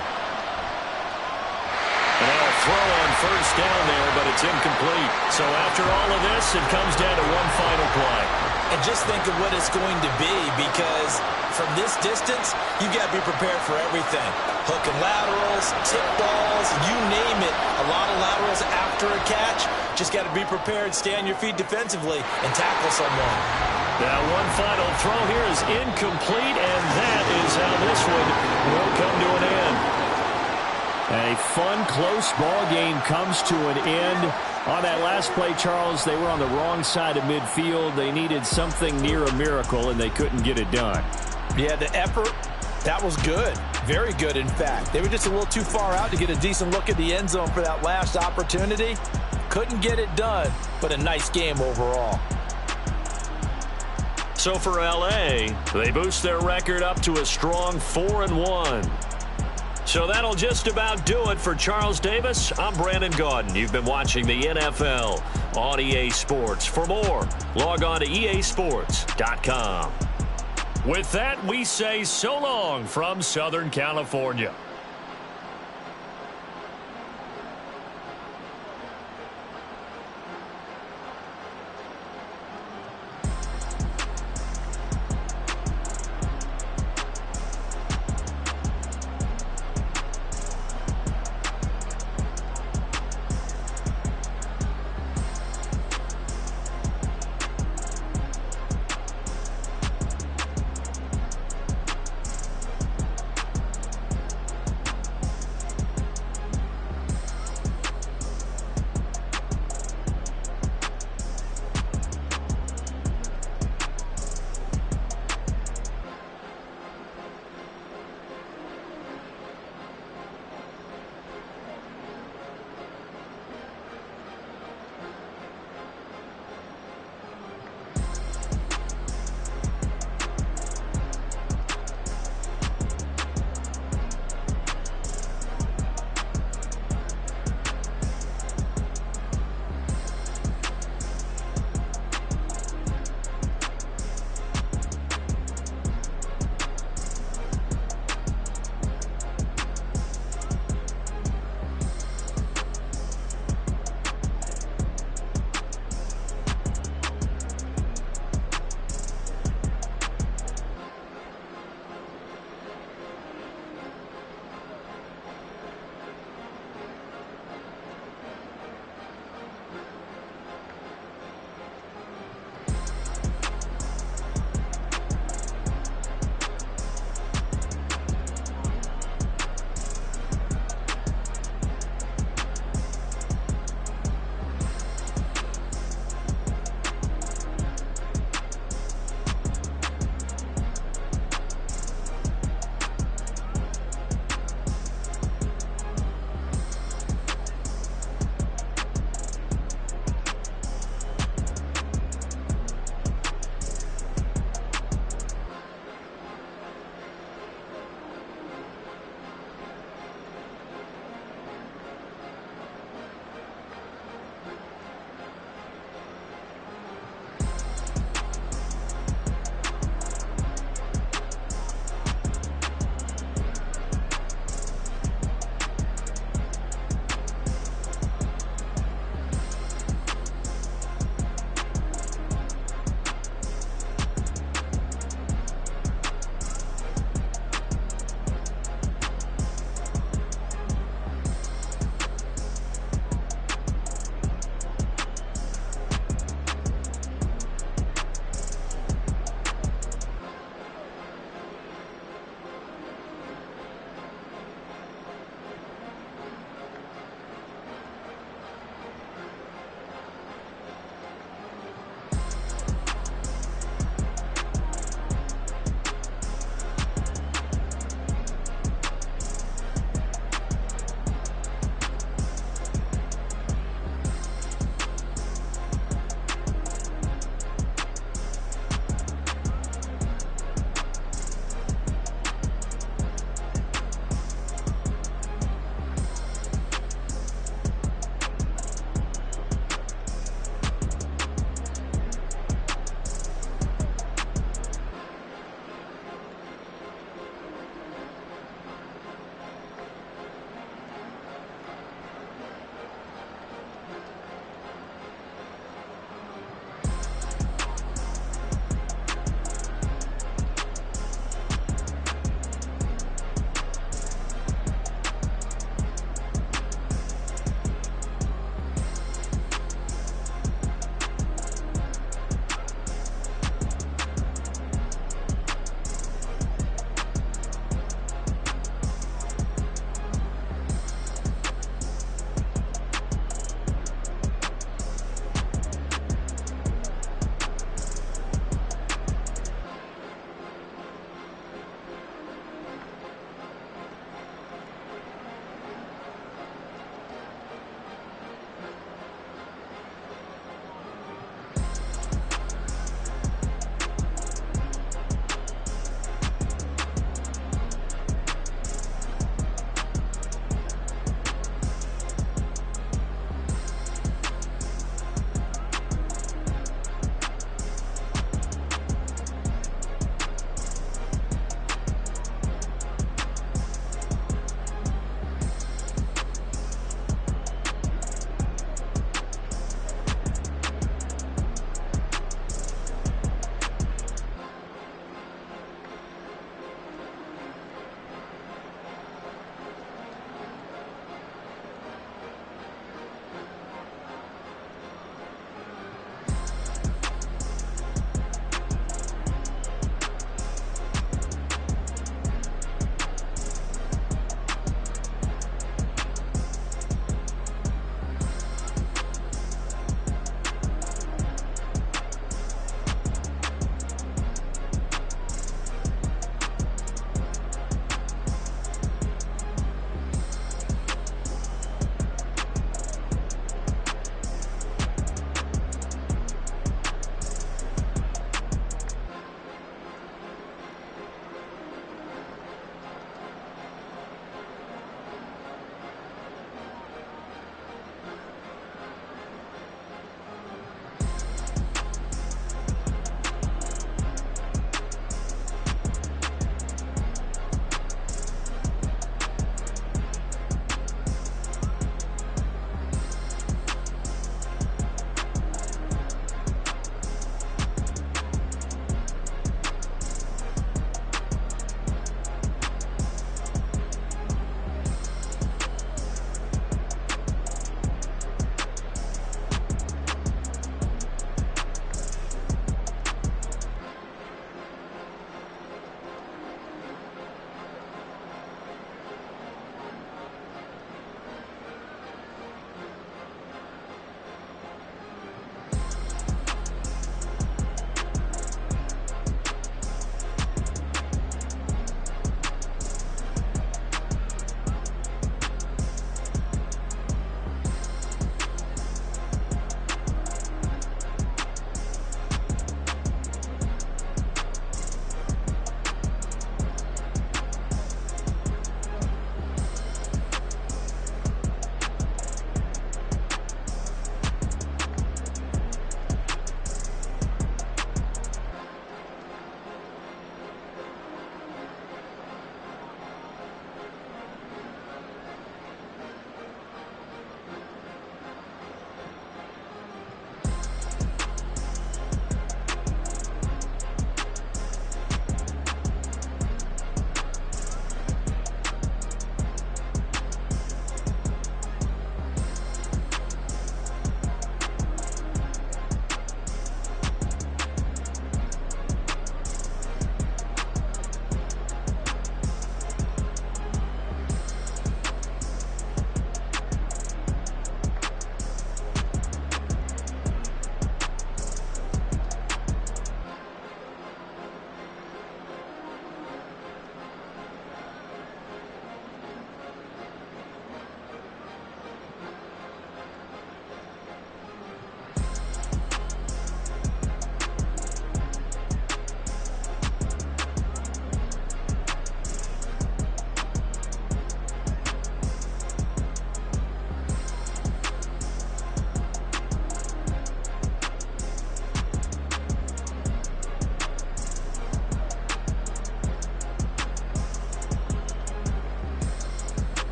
And they'll throw on first down there, but it's incomplete. So after all of this, it comes down to one final play. And just think of what it's going to be, because from this distance, you got to be prepared for everything. Hook and laterals, tip balls, you name it. A lot of laterals after a catch. Just got to be prepared, stay on your feet defensively, and tackle someone. Now one final throw here is incomplete, and that is how this one will come to an end. A fun, close ball game comes to an end. On that last play, Charles, they were on the wrong side of midfield. They needed something near a miracle, and they couldn't get it done. Yeah, the effort, that was good. Very good, in fact. They were just a little too far out to get a decent look at the end zone for that last opportunity. Couldn't get it done, but a nice game overall. So for L.A., they boost their record up to a strong 4-1. So that'll just about do it for Charles Davis. I'm Brandon Gaudin. You've been watching the NFL on EA Sports. For more, log on to easports.com. With that, we say so long from Southern California.